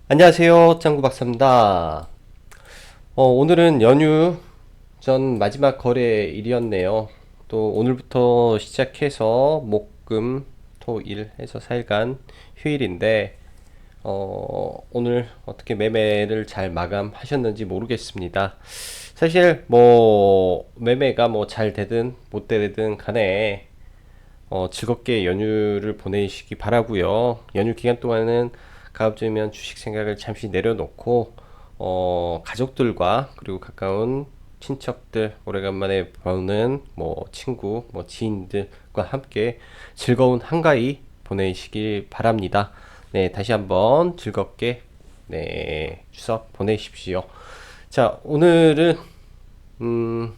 안녕하세요. 짱구 박사입니다. 오늘은 연휴 전 마지막 거래일이었네요. 또 오늘부터 시작해서 목, 금, 토, 일 해서 4일간 휴일인데, 오늘 어떻게 매매를 잘 마감하셨는지 모르겠습니다. 사실 매매가 잘 되든 못 되든 간에 즐겁게 연휴를 보내시기 바라고요. 연휴 기간 동안은 가급적이면 주식 생각을 잠시 내려놓고 가족들과 그리고 가까운 친척들 오래간만에 보는 친구 지인들과 함께 즐거운 한가위 보내시길 바랍니다. 네, 다시 한번 즐겁게 추석 보내십시오. 자, 오늘은 음,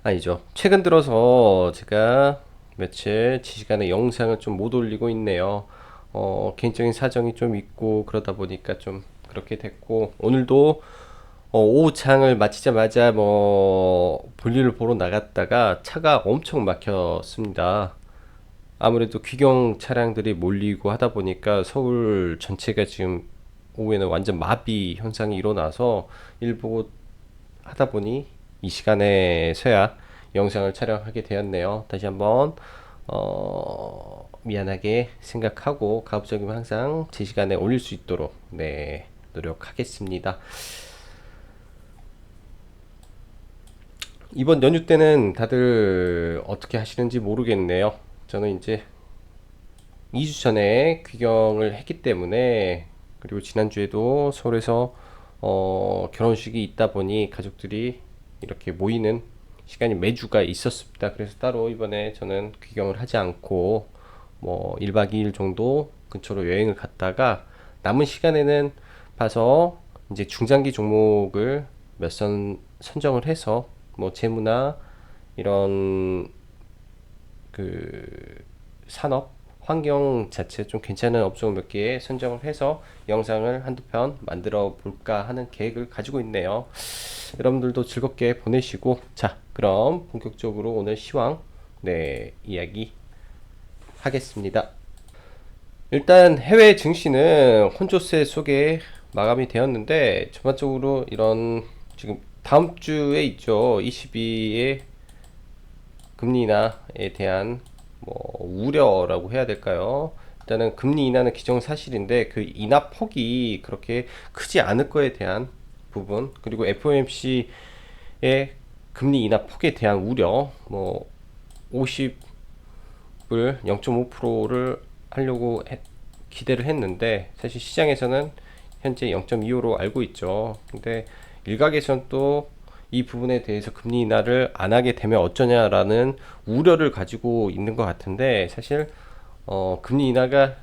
아니죠. 최근 들어서 제가 며칠 시간에 영상을 좀 못 올리고 있네요. 개인적인 사정이 좀 있고 그러다 보니까 좀 그렇게 됐고, 오늘도 오후 장을 마치자마자 볼일을 보러 나갔다가 차가 엄청 막혔습니다. 아무래도 귀경 차량들이 몰리고 하다 보니까 서울 전체가 지금 오후에는 완전 마비 현상이 일어나서 일 보고 하다 보니 이 시간에서야 영상을 촬영하게 되었네요. 다시 한번 미안하게 생각하고 가급적이면 항상 제 시간에 올릴 수 있도록 노력하겠습니다. 이번 연휴 때는 다들 어떻게 하시는지 모르겠네요. 저는 이제 2주 전에 귀경을 했기 때문에, 그리고 지난주에도 서울에서 결혼식이 있다 보니 가족들이 이렇게 모이는 시간이 매주가 있었습니다. 그래서 따로 이번에 저는 귀경을 하지 않고 1박 2일 정도 근처로 여행을 갔다가 남은 시간에는 봐서 이제 중장기 종목을 몇 선 선정을 해서 재무나 이런 그 산업 환경 자체 좀 괜찮은 업종 몇 개 선정을 해서 영상을 한두 편 만들어 볼까 하는 계획을 가지고 있네요. 여러분들도 즐겁게 보내시고, 자, 그럼 본격적으로 오늘 시황 이야기 하겠습니다. 일단 해외 증시는 혼조세 속에 마감이 되었는데, 전반적으로 이런 지금 다음 주에 있죠. 22의 금리 인하에 대한 우려라고 해야 될까요? 일단은 금리 인하는 기정사실인데 그 인하 폭이 그렇게 크지 않을 거에 대한 부분, 그리고 FOMC의 금리 인하 폭에 대한 우려, 50을 0.5%를 하려고 기대를 했는데, 사실 시장에서는 현재 0.25로 알고 있죠. 근데 일각에선 또 이 부분에 대해서 금리 인하를 안 하게 되면 어쩌냐라는 우려를 가지고 있는 것 같은데, 사실 금리 인하가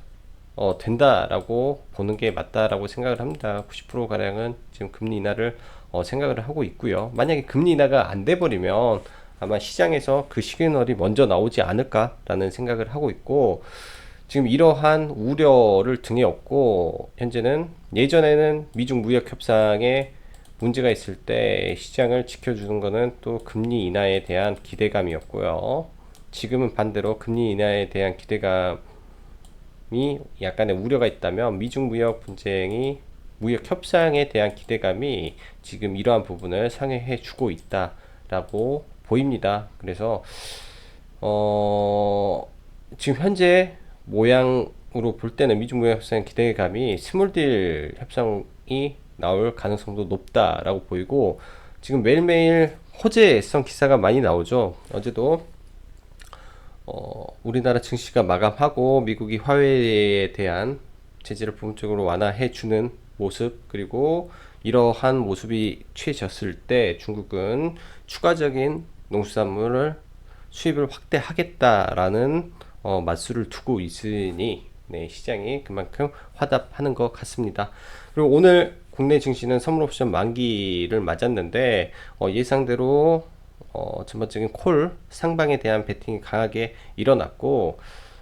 된다라고 보는 게 맞다라고 생각을 합니다. 90% 가량은 지금 금리 인하를 생각을 하고 있고요. 만약에 금리 인하가 안 돼 버리면 아마 시장에서 그 시그널이 먼저 나오지 않을까라는 생각을 하고 있고, 지금 이러한 우려를 등에 업고 현재는, 예전에는 미중 무역 협상에 문제가 있을 때 시장을 지켜주는 거는 또 금리 인하에 대한 기대감이었고요. 지금은 반대로 금리 인하에 대한 기대감이 약간의 우려가 있다면, 미중 무역 분쟁이 무역 협상에 대한 기대감이 지금 이러한 부분을 상회해 주고 있다라고 보입니다. 그래서 지금 현재 모양으로 볼 때는 미중 무역 협상 기대감이 스몰딜 협상이 나올 가능성도 높다라고 보이고, 지금 매일매일 호재성 기사가 많이 나오죠. 어제도 우리나라 증시가 마감하고 미국이 화웨이에 대한 제재를 부분적으로 완화해 주는 모습, 그리고 이러한 모습이 취해졌을 때 중국은 추가적인 농수산물을 수입을 확대하겠다라는 맞수를 두고 있으니 시장이 그만큼 화답하는 것 같습니다. 그리고 오늘 국내 증시는 선물옵션 만기를 맞았는데 예상대로 전반적인 콜 상방에 대한 베팅이 강하게 일어났고,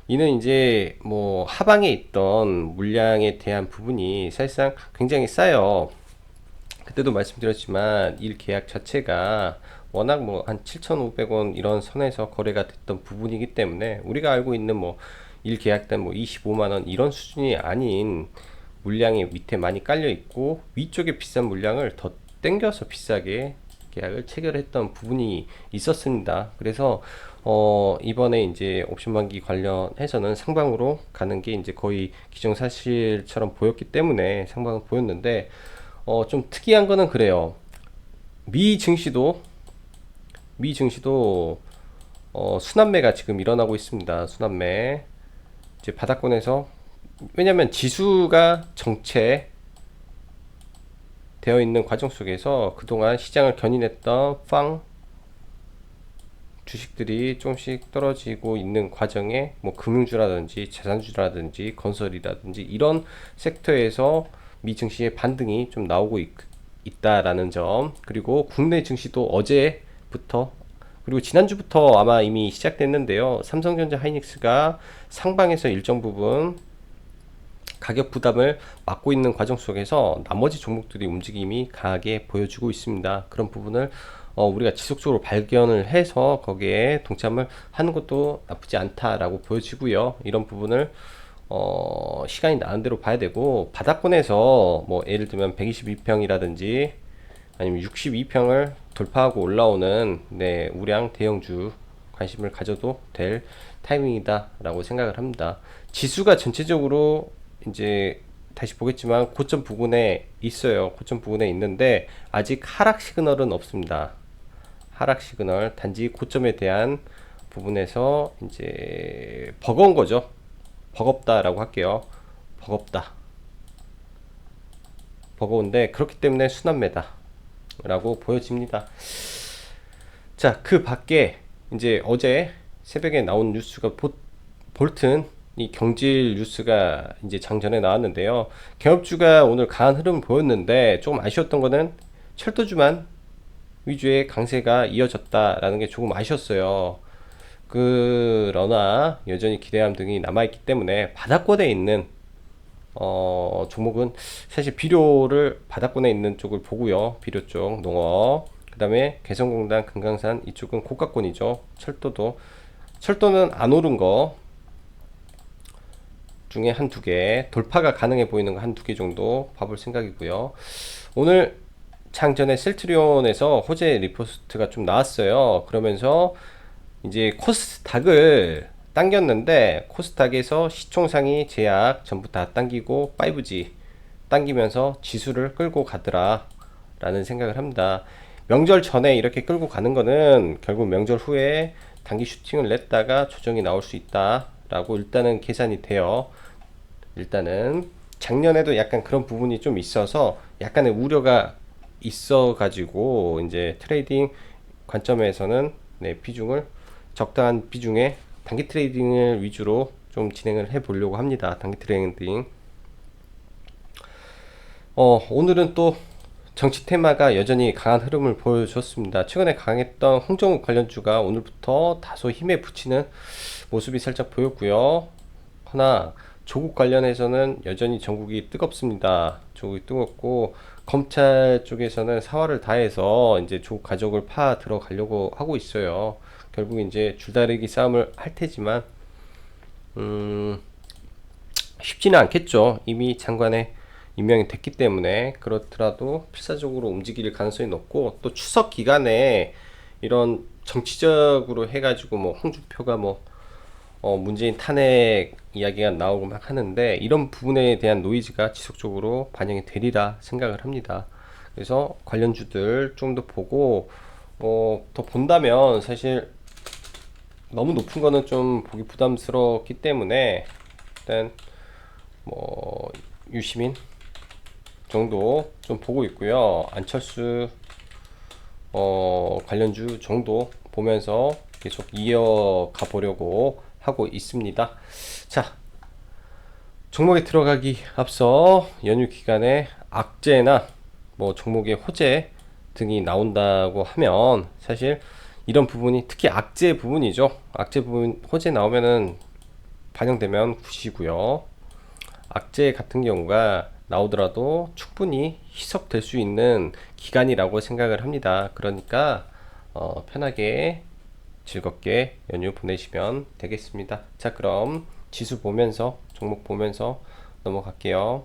이는 이제 하방에 있던 물량에 대한 부분이 사실상 굉장히 싸요. 그때도 말씀드렸지만 일 계약 자체가 워낙 한 7,500원 이런 선에서 거래가 됐던 부분이기 때문에, 우리가 알고 있는 일 계약당 25만원 이런 수준이 아닌 물량이 밑에 많이 깔려 있고 위쪽에 비싼 물량을 더 땡겨서 비싸게 계약을 체결했던 부분이 있었습니다. 그래서 이번에 이제 옵션 만기 관련해서는 상방으로 가는 게 이제 거의 기정사실처럼 보였기 때문에 상방은 보였는데 좀 특이한 거는 그래요. 미 증시도 순환매가 지금 일어나고 있습니다. 순환매 이제 바닥권에서, 왜냐면 지수가 정체 되어 있는 과정 속에서 그동안 시장을 견인했던 주식들이 조금씩 떨어지고 있는 과정에 뭐 금융주라든지 자산주라든지 건설이라든지 이런 섹터에서 미 증시의 반등이 좀 나오고 있다라는 점, 그리고 국내 증시도 어제부터 그리고 지난주부터 아마 이미 시작됐는데요. 삼성전자 하이닉스가 상방에서 일정 부분 가격 부담을 막고 있는 과정 속에서 나머지 종목들이 움직임이 강하게 보여주고 있습니다. 그런 부분을 우리가 지속적으로 발견을 해서 거기에 동참을 하는 것도 나쁘지 않다라고 보여지고요. 이런 부분을 시간이 나는 대로 봐야 되고, 바닥권에서 뭐 예를 들면 122평이라든지 아니면 62평을 돌파하고 올라오는 우량 대형주 관심을 가져도 될 타이밍이다 라고 생각을 합니다. 지수가 전체적으로 이제 다시 보겠지만 고점 부근에 있어요. 고점 부근에 있는데 아직 하락 시그널은 없습니다. 하락 시그널, 단지 고점에 대한 부분에서 이제 버거운 거죠. 버겁다라고 할게요. 버거운데 그렇기 때문에 순환매다 라고 보여집니다. 자, 그 밖에 이제 어제 새벽에 나온 뉴스가 볼튼 이 경질 뉴스가 이제 장전에 나왔는데요. 개업주가 오늘 강한 흐름을 보였는데 조금 아쉬웠던 거는 철도주만 위주의 강세가 이어졌다라는 게 조금 아쉬웠어요. 그러나 여전히 기대감 등이 남아있기 때문에 바닥권에 있는 종목은 사실 비료를 바닥권에 있는 쪽을 보고요. 비료 쪽 농업, 그 다음에 개성공단, 금강산 이쪽은 고가권이죠. 철도는 안 오른 거 중에 한두 개, 돌파가 가능해 보이는 거 한두 개 정도 봐볼 생각이고요. 오늘 장전에 셀트리온에서 호재 리포스트가 좀 나왔어요. 그러면서 이제 코스닥을 당겼는데 코스닥에서 시총상위 제약 전부 다 당기고 5G 당기면서 지수를 끌고 가더라 라는 생각을 합니다. 명절 전에 이렇게 끌고 가는 거는 결국 명절 후에 단기 슈팅을 냈다가 조정이 나올 수 있다 라고 일단은 계산이 돼요. 일단은 작년에도 약간 그런 부분이 좀 있어서 약간의 우려가 있어 가지고 이제 트레이딩 관점에서는 비중을 적당한 비중에 단기 트레이딩을 위주로 좀 진행을 해 보려고 합니다. 단기 트레이딩. 오늘은 또 정치 테마가 여전히 강한 흐름을 보여줬습니다. 최근에 강했던 홍정욱 관련주가 오늘부터 다소 힘에 붙이는 모습이 살짝 보였고요. 하나 조국 관련해서는 여전히 전국이 뜨겁습니다. 조국이 뜨겁고 검찰 쪽에서는 사활을 다해서 이제 조국 가족을 파 들어가려고 하고 있어요. 결국 이제 줄다리기 싸움을 할 테지만 쉽지는 않겠죠. 이미 장관에 임명이 됐기 때문에. 그렇더라도 필사적으로 움직일 가능성이 높고, 또 추석 기간에 이런 정치적으로 해가지고 뭐 홍준표가 문재인 탄핵 이야기가 나오고 막 하는데, 이런 부분에 대한 노이즈가 지속적으로 반영이 되리라 생각을 합니다. 그래서 관련주들 좀 더 보고 더 본다면, 사실 너무 높은 거는 좀 보기 부담스럽기 때문에 일단 유시민 정도 좀 보고 있고요. 안철수 관련주 정도 보면서 계속 이어가 보려고 하고 있습니다. 자, 종목에 들어가기 앞서 연휴 기간에 악재나 종목의 호재 등이 나온다고 하면, 사실 이런 부분이 특히 악재 부분이죠. 악재 부분 호재 나오면은 반영되면 굿이고요. 악재 같은 경우가 나오더라도 충분히 희석될 수 있는 기간이라고 생각을 합니다. 그러니까 편하게 즐겁게 연휴 보내시면 되겠습니다. 자, 그럼 지수 보면서 종목 보면서 넘어갈게요.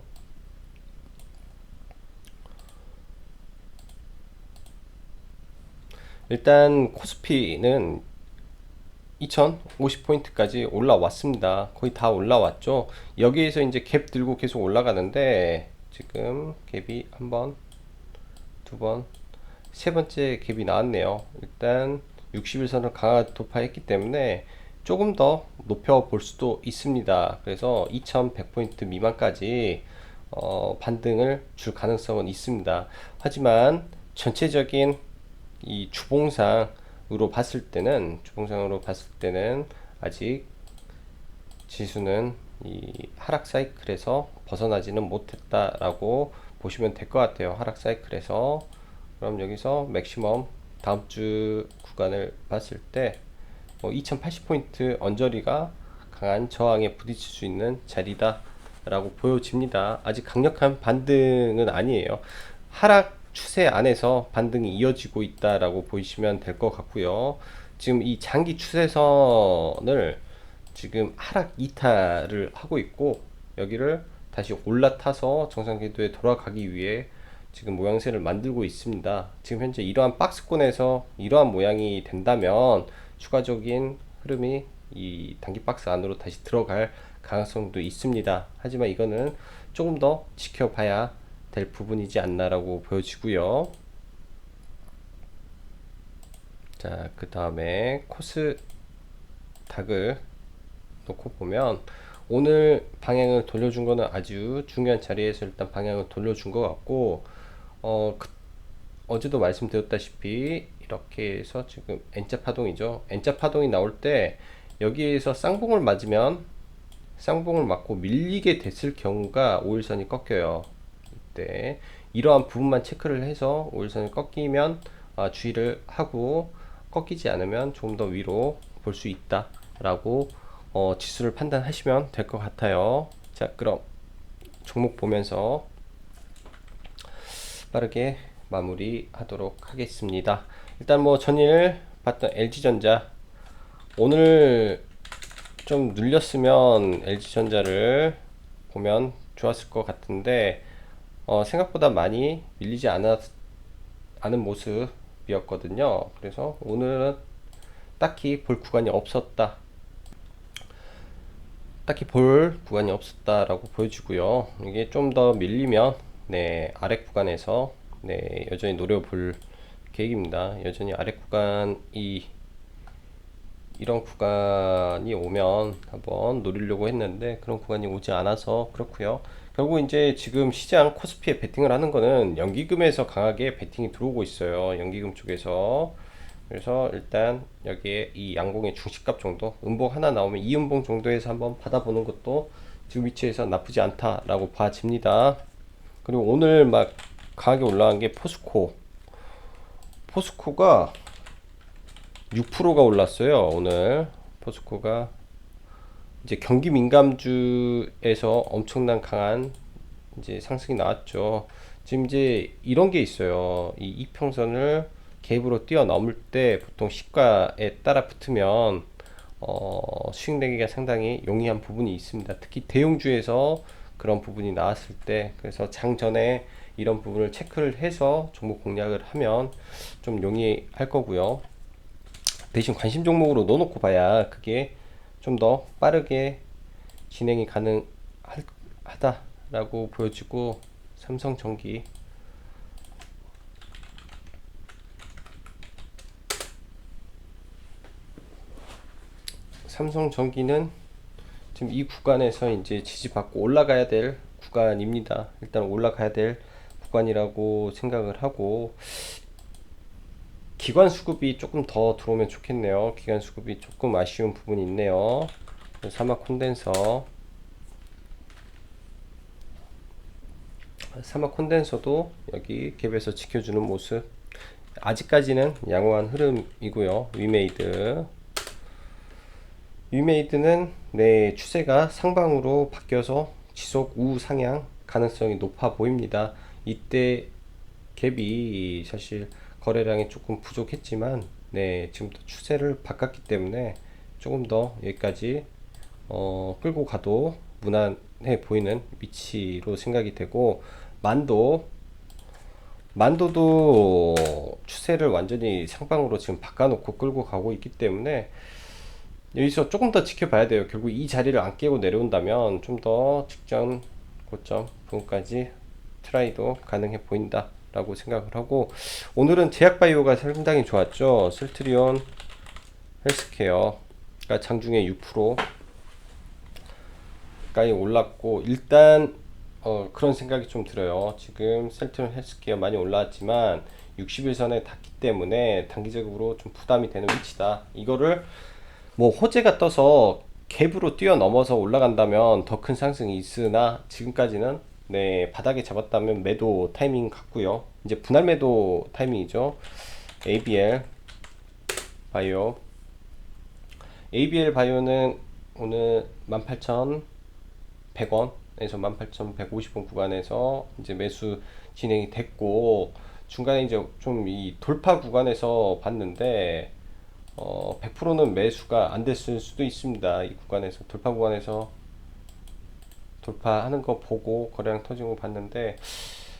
일단 코스피는 2050포인트까지 올라왔습니다. 거의 다 올라왔죠. 여기에서 이제 갭 들고 계속 올라가는데 지금 갭이 한 번, 두 번, 세 번째 갭이 나왔네요. 일단 60일선을 강화 돌파했기 때문에 조금 더 높여 볼 수도 있습니다. 그래서 2100포인트 미만까지 반등을 줄 가능성은 있습니다. 하지만 전체적인 이 주봉상으로 봤을 때는 아직 지수는 이 하락 사이클에서 벗어나지는 못했다라고 보시면 될 것 같아요. 하락 사이클에서. 그럼 여기서 맥시멈 다음 주 구간을 봤을 때 2080포인트 언저리가 강한 저항에 부딪힐 수 있는 자리다 라고 보여집니다. 아직 강력한 반등은 아니에요. 하락 추세 안에서 반등이 이어지고 있다라고 보시면 될 것 같고요. 지금 이 장기 추세선을 지금 하락 이탈을 하고 있고 여기를 다시 올라타서 정상 궤도에 돌아가기 위해 지금 모양새를 만들고 있습니다. 지금 현재 이러한 박스권에서 이러한 모양이 된다면 추가적인 흐름이 이 단기 박스 안으로 다시 들어갈 가능성도 있습니다. 하지만 이거는 조금 더 지켜봐야 될 부분이지 않나라고 보여지고요. 자, 그 다음에 코스닥을 놓고 보면 오늘 방향을 돌려준 거는 아주 중요한 자리에서 일단 방향을 돌려준 것 같고 어제도 말씀드렸다시피 이렇게 해서 지금 N자 파동이죠. N자 파동이 나올 때 여기에서 쌍봉을 맞고 밀리게 됐을 경우가 5일선이 꺾여요. 이때 이러한 부분만 체크를 해서 5일선이 꺾이면 주의를 하고 꺾이지 않으면 조금 더 위로 볼 수 있다 라고 지수를 판단하시면 될 것 같아요. 자, 그럼 종목 보면서 빠르게 마무리 하도록 하겠습니다. 일단 뭐 전일 봤던 LG전자 오늘 좀 눌렸으면 LG전자를 보면 좋았을 것 같은데 생각보다 많이 밀리지 않은 모습이었거든요. 그래서 오늘은 딱히 볼 구간이 없었다라고 보여지고요. 이게 좀 더 밀리면 네, 아래 구간에서 네, 여전히 노려볼 계획입니다. 여전히 아래 구간이 이런 구간이 오면 한번 노리려고 했는데 그런 구간이 오지 않아서 그렇고요. 결국 이제 지금 시장 코스피에 베팅을 하는 거는 연기금에서 강하게 베팅이 들어오고 있어요. 연기금 쪽에서. 그래서 일단 여기에 이 양봉의 중시값 정도, 음봉 하나 나오면 이 음봉 정도에서 한번 받아보는 것도 지금 위치에서 나쁘지 않다라고 봐집니다. 그리고 오늘 막 강하게 올라간 게 포스코가 6%가 올랐어요. 오늘 포스코가 이제 경기 민감주에서 엄청난 강한 이제 상승이 나왔죠. 지금 이제 이런 게 있어요. 이 이평선을 갭으로 뛰어넘을 때 보통 시가에 따라 붙으면 수익 내기가 상당히 용이한 부분이 있습니다. 특히 대형주에서 그런 부분이 나왔을 때, 그래서 장 전에 이런 부분을 체크를 해서 종목 공략을 하면 좀 용이할 거고요. 대신 관심 종목으로 넣어놓고 봐야 그게 좀 더 빠르게 진행이 가능하다라고 보여지고, 삼성전기는 지금 이 구간에서 이제 지지받고 올라가야 될 구간입니다. 일단 올라가야 될 구간이라고 생각을 하고, 기관 수급이 조금 더 들어오면 좋겠네요. 기관 수급이 조금 아쉬운 부분이 있네요. 사막 콘덴서도 여기 갭에서 지켜주는 모습. 아직까지는 양호한 흐름이고요. 위메이드는 네, 추세가 상방으로 바뀌어서 지속 우상향 가능성이 높아 보입니다. 이때 갭이 사실 거래량이 조금 부족했지만 네, 지금부터 추세를 바꿨기 때문에 조금 더 여기까지 끌고 가도 무난해 보이는 위치로 생각이 되고, 만도도 추세를 완전히 상방으로 지금 바꿔놓고 끌고 가고 있기 때문에 여기서 조금 더 지켜봐야 돼요. 결국 이 자리를 안 깨고 내려온다면 좀 더 직전 고점 부분까지 트라이도 가능해 보인다 라고 생각을 하고, 오늘은 제약바이오가 상당히 좋았죠. 셀트리온 헬스케어가 장중에 6%까지 올랐고, 일단 그런 생각이 좀 들어요. 지금 셀트리온 헬스케어 많이 올라왔지만 60일선에 닿기 때문에 단기적으로 좀 부담이 되는 위치다. 이거를 뭐 호재가 떠서 갭으로 뛰어넘어서 올라간다면 더 큰 상승이 있으나, 지금까지는 네, 바닥에 잡았다면 매도 타이밍 같고요. 이제 분할 매도 타이밍이죠. ABL 바이오. ABL 바이오는 오늘 18,100원에서 18,150원 구간에서 이제 매수 진행이 됐고, 중간에 이제 좀 이 돌파 구간에서 봤는데 100%는 매수가 안 됐을 수도 있습니다. 이 구간에서 돌파 구간에서 돌파하는 거 보고 거래량 터진 거 봤는데,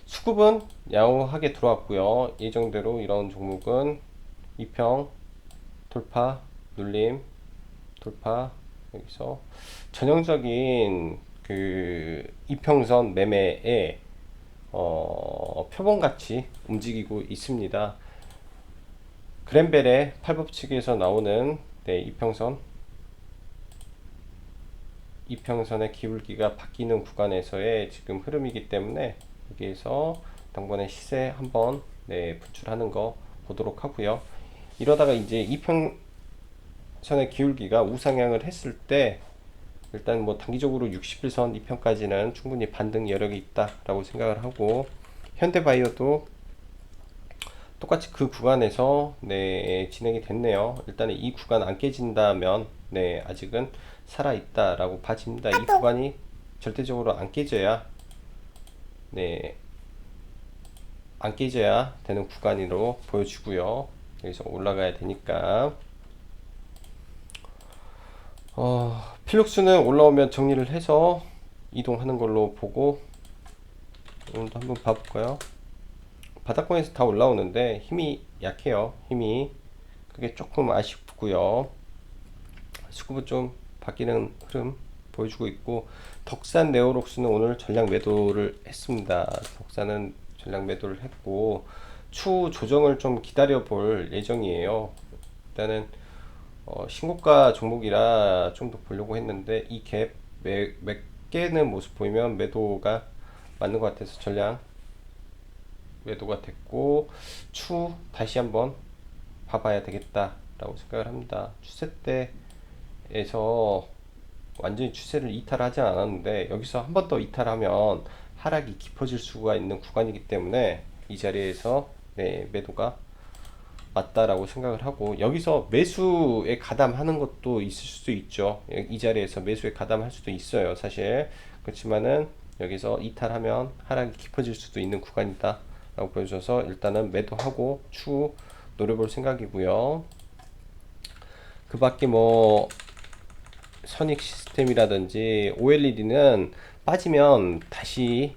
수급은 양호하게 들어왔고요. 예정대로 이런 종목은 2평 돌파 눌림 돌파, 여기서 전형적인 그 이평선 매매에 표본같이 움직이고 있습니다. 그랜벨의 8법칙에서 나오는 네, 이평선의 기울기가 바뀌는 구간에서의 지금 흐름이기 때문에, 여기에서 당번에 시세 한번 네, 분출하는 거 보도록 하고요. 이러다가 이제 이평선의 기울기가 우상향을 했을 때, 일단 뭐 단기적으로 60일선 2평까지는 충분히 반등 여력이 있다라고 생각을 하고, 현대바이오도 똑같이 그 구간에서 네, 진행이 됐네요. 일단은 이 구간 안 깨진다면 네, 아직은 살아 있다라고 봐집니다. 이 구간이 절대적으로 안 깨져야 네, 안 깨져야 되는 구간으로 보여지고요. 여기서 올라가야 되니까 필룩스는 올라오면 정리를 해서 이동하는 걸로 보고, 오늘도 한번 봐볼까요? 바닥권에서 다 올라오는데 힘이 약해요. 힘이 그게 조금 아쉽고요. 수급은 좀 바뀌는 흐름 보여주고 있고, 덕산 네오록스는 오늘 전량 매도를 했습니다. 덕산은 전량 매도를 했고, 추후 조정을 좀 기다려 볼 예정이에요. 일단은 신고가 종목이라 좀 더 보려고 했는데, 이 갭 몇 개는 모습 보이면 매도가 맞는 것 같아서 전량 매도가 됐고, 추후 다시 한번 봐봐야 되겠다 라고 생각을 합니다. 추세대에서 완전히 추세를 이탈하지 않았는데, 여기서 한 번 더 이탈하면 하락이 깊어질 수가 있는 구간이기 때문에 이 자리에서 네, 매도가 맞다라고 생각을 하고, 여기서 매수에 가담하는 것도 있을 수도 있죠. 이 자리에서 매수에 가담할 수도 있어요, 사실. 그렇지만은 여기서 이탈하면 하락이 깊어질 수도 있는 구간이다 라고 보여줘서 일단은 매도하고 추후 노려볼 생각이고요. 그 밖에 뭐 선익 시스템이라든지 OLED는 빠지면 다시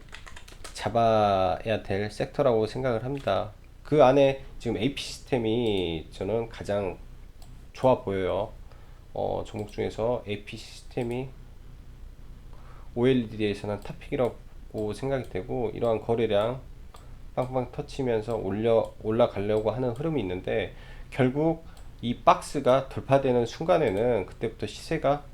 잡아야 될 섹터라고 생각을 합니다. 그 안에 지금 AP 시스템이 저는 가장 좋아 보여요. 종목 중에서 AP 시스템이 OLED에서는 탑픽이라고 생각이 되고, 이러한 거래량 빵빵 터치면서 올라가려고 하는 흐름이 있는데, 결국 이 박스가 돌파되는 순간에는 그때부터 시세가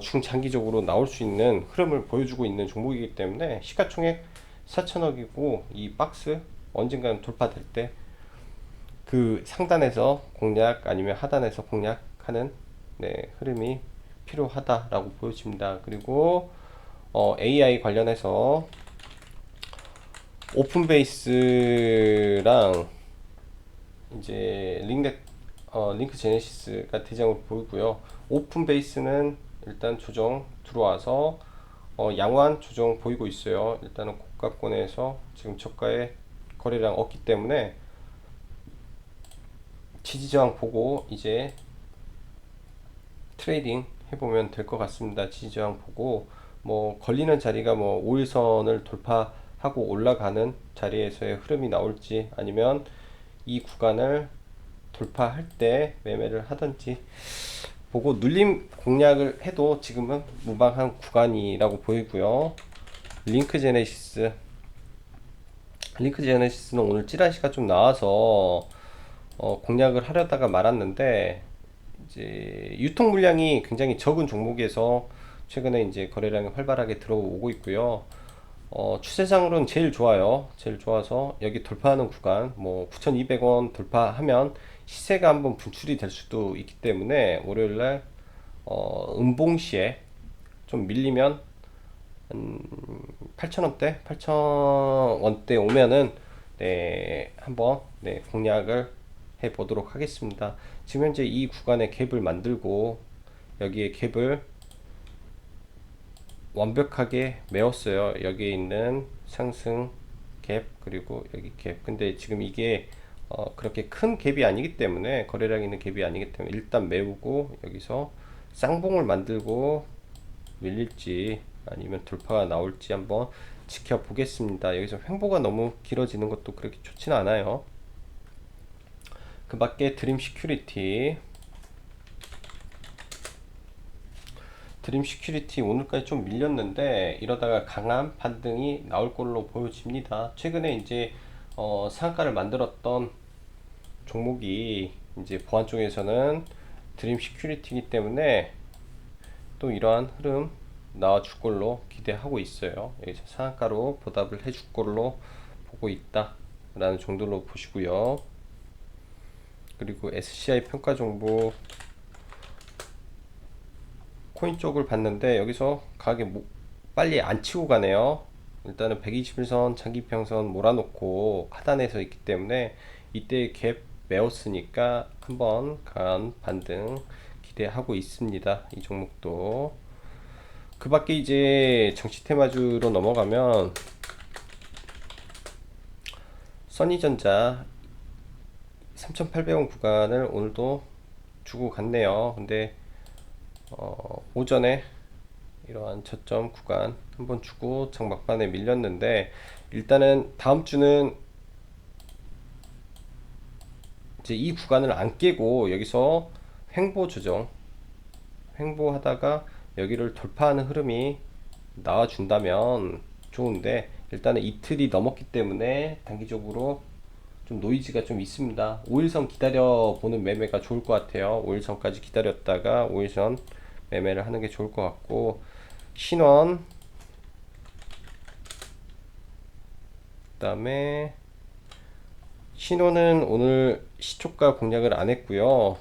중장기적으로 나올 수 있는 흐름을 보여주고 있는 종목이기 때문에, 시가총액 4천억이고 이 박스 언젠가는 돌파될 때 그 상단에서 공략 아니면 하단에서 공략하는 네, 흐름이 필요하다라고 보여집니다. 그리고 AI 관련해서 오픈베이스랑 이제 링크 제네시스가 대장으로 보이고요. 오픈베이스는 일단 조정 들어와서 양호한 조정 보이고 있어요. 일단은 고가권에서 지금 저가의 거래량 없기 때문에 지지저항 보고 이제 트레이딩 해보면 될 것 같습니다. 지지저항 보고 뭐 걸리는 자리가 뭐 5일선을 돌파할 하고 올라가는 자리에서의 흐름이 나올지, 아니면 이 구간을 돌파할 때 매매를 하든지 보고 눌림 공략을 해도 지금은 무방한 구간이라고 보이고요. 링크 제네시스, 링크 제네시스는 오늘 찌라시가 좀 나와서 공략을 하려다가 말았는데, 이제 유통 물량이 굉장히 적은 종목에서 최근에 이제 거래량이 활발하게 들어오고 있고요. 추세상으로는 제일 좋아요. 제일 좋아서 여기 돌파하는 구간, 뭐 9,200원 돌파하면 시세가 한번 분출이 될 수도 있기 때문에 월요일날 음봉시에 좀 밀리면 8,000원대, 8,000원대 오면은 한번 공략을 해 보도록 하겠습니다. 지금 현재 이 구간에 갭을 만들고 여기에 갭을 완벽하게 메웠어요. 여기에 있는 상승 갭, 그리고 여기 갭. 근데 지금 이게 그렇게 큰 갭이 아니기 때문에, 거래량 있는 갭이 아니기 때문에 일단 메우고 여기서 쌍봉을 만들고 밀릴지 아니면 돌파가 나올지 한번 지켜보겠습니다. 여기서 횡보가 너무 길어지는 것도 그렇게 좋지는 않아요. 그 밖에 드림 시큐리티, 드림 시큐리티 오늘까지 좀 밀렸는데 이러다가 강한 반등이 나올 걸로 보여집니다. 최근에 이제 상한가를 만들었던 종목이 이제 보안 쪽에서는 드림 시큐리티이기 때문에 또 이러한 흐름 나와줄 걸로 기대하고 있어요. 여기서 상한가로 보답을 해줄 걸로 보고 있다 라는 정도로 보시고요. 그리고 SCI 평가 정보 코인 쪽을 봤는데 여기서 가격이 빨리 안 치고 가네요. 일단은 121선 장기평선 몰아놓고 하단에서 있기 때문에 이때 갭 메웠으니까 한번 강한 반등 기대하고 있습니다. 이 종목도. 그 밖에 이제 정치 테마주로 넘어가면 써니전자 3,800원 구간을 오늘도 주고 갔네요. 근데 오전에 이러한 저점 구간 한번 주고 장막반에 밀렸는데, 일단은 다음 주는 이제 이 구간을 안 깨고 여기서 횡보 조정, 횡보하다가 여기를 돌파하는 흐름이 나와준다면 좋은데, 일단은 이틀이 넘었기 때문에 단기적으로 좀 노이즈가 좀 있습니다. 5일선 기다려 보는 매매가 좋을 것 같아요. 5일선까지 기다렸다가 5일선 매매를 하는 게 좋을 것 같고, 신원, 그 다음에 신원은 오늘 시초가 공략을 안 했고요.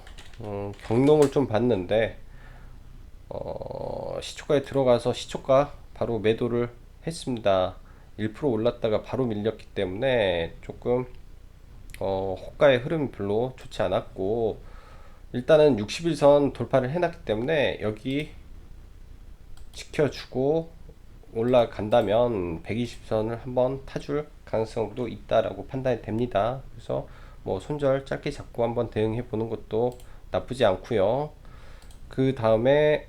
경롱을 좀 봤는데 시초가에 들어가서 시초가 바로 매도를 했습니다. 1% 올랐다가 바로 밀렸기 때문에 조금 호가의 흐름이 별로 좋지 않았고, 일단은 60일선 돌파를 해놨기 때문에 여기 지켜주고 올라간다면 120선을 한번 타줄 가능성도 있다라고 판단이 됩니다. 그래서 뭐 손절 짧게 잡고 한번 대응해 보는 것도 나쁘지 않고요. 그 다음에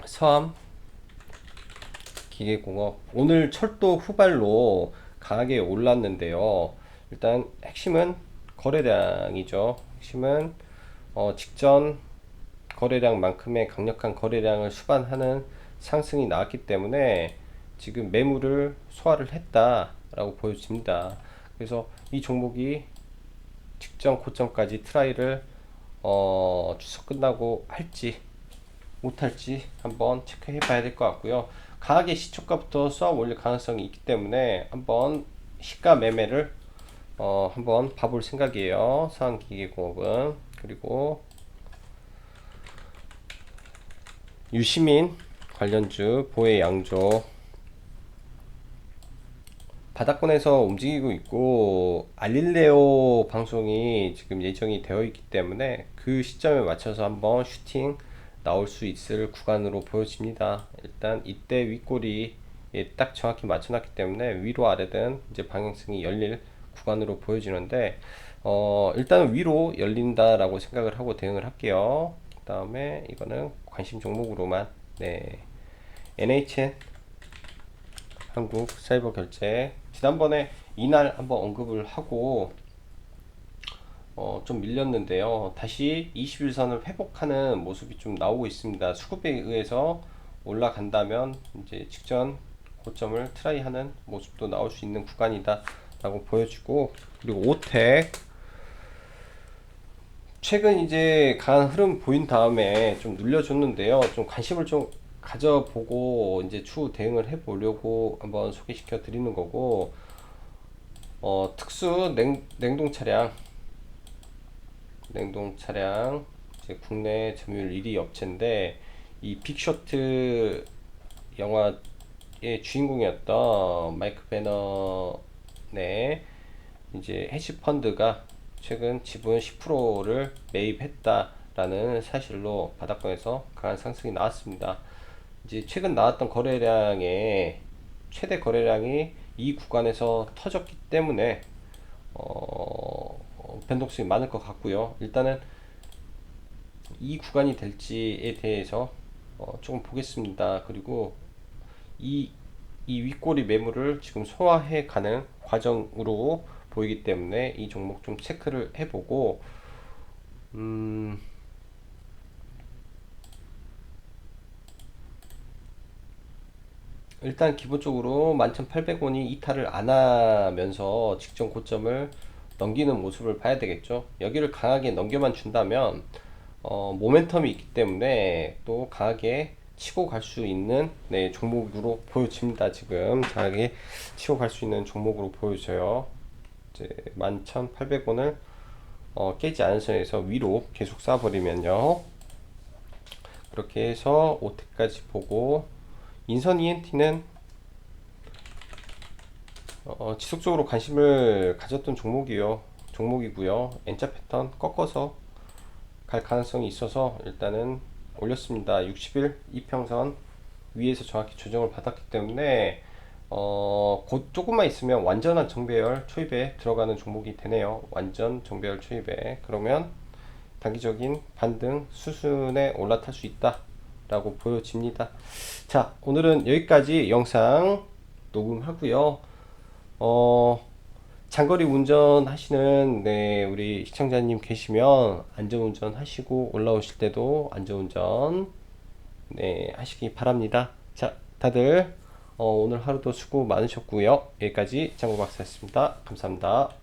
서암 기계공업, 오늘 철도 후발로 강하게 올랐는데요. 일단 핵심은 거래량이죠. 핵심은 직전 거래량만큼의 강력한 거래량을 수반하는 상승이 나왔기 때문에 지금 매물을 소화를 했다라고 보여집니다. 그래서 이 종목이 직전 고점까지 트라이를 추석 끝나고 할지 못할지 한번 체크해 봐야 될 것 같고요. 강하게 시초가부터 쏘아 올릴 가능성이 있기 때문에 한번 시가 매매를 한번 봐볼 생각이에요. 서한기계공업은. 그리고 유시민 관련주 보혜 양조 바닥권에서 움직이고 있고, 알릴레오 방송이 지금 예정이 되어 있기 때문에 그 시점에 맞춰서 한번 슈팅 나올 수 있을 구간으로 보여집니다. 일단 이때 윗꼬리에 딱 정확히 맞춰놨기 때문에 위로 아래든 이제 방향성이 열릴 구간으로 보여지는데, 일단 위로 열린다라고 생각을 하고 대응을 할게요. 그 다음에 이거는 관심 종목으로만, NHN 한국 사이버 결제. 지난번에 이날 한번 언급을 하고 좀 밀렸는데요. 다시 21선을 회복하는 모습이 좀 나오고 있습니다. 수급에 의해서 올라간다면 이제 직전 고점을 트라이하는 모습도 나올 수 있는 구간이다 라고 보여주고, 그리고 오텍 최근 이제 강한 흐름 보인 다음에 좀 눌려줬는데요. 좀 관심을 좀 가져보고 이제 추후 대응을 해보려고 한번 소개시켜 드리는 거고, 특수 냉동 차량 이제 국내 점유율 1위 업체인데, 이 빅쇼트 영화의 주인공이었던 마이크 베너의 이제 헤지 펀드가 최근 지분 10%를 매입했다라는 사실로 바닥권에서 강한 상승이 나왔습니다. 이제 최근 나왔던 거래량의 최대 거래량이 이 구간에서 터졌기 때문에 변동성이 많을 것 같고요. 일단은 이 구간이 될지에 대해서 조금 보겠습니다. 그리고 이 윗꼬리 매물을 지금 소화해 가는 과정으로 보이기 때문에 이 종목 좀 체크를 해보고, 일단 기본적으로 11,800원이 이탈을 안 하면서 직전 고점을 넘기는 모습을 봐야 되겠죠. 여기를 강하게 넘겨만 준다면 모멘텀이 있기 때문에 또 강하게 치고 갈 수 있는 종목으로 보여집니다. 지금 강하게 치고 갈 수 있는 종목으로 보여져요. 이제 11,800원을 깨지 않은 선에서 위로 계속 쏴버리면요, 그렇게 해서 5태까지 보고, 인선 ENT는 지속적으로 관심을 가졌던 종목이고요. N자 패턴 꺾어서 갈 가능성이 있어서 일단은 올렸습니다. 60일 이평선 위에서 정확히 조정을 받았기 때문에 곧 조금만 있으면 완전한 정배열 초입에 들어가는 종목이 되네요. 완전 정배열 초입에. 그러면 단기적인 반등 수순에 올라탈 수 있다 라고 보여집니다. 자, 오늘은 여기까지 영상 녹음하고요. 장거리 운전 하시는 우리 시청자님 계시면 안전운전 하시고, 올라오실 때도 안전운전 하시기 바랍니다. 자, 다들 오늘 하루도 수고 많으셨고요. 여기까지 장구박사였습니다. 감사합니다.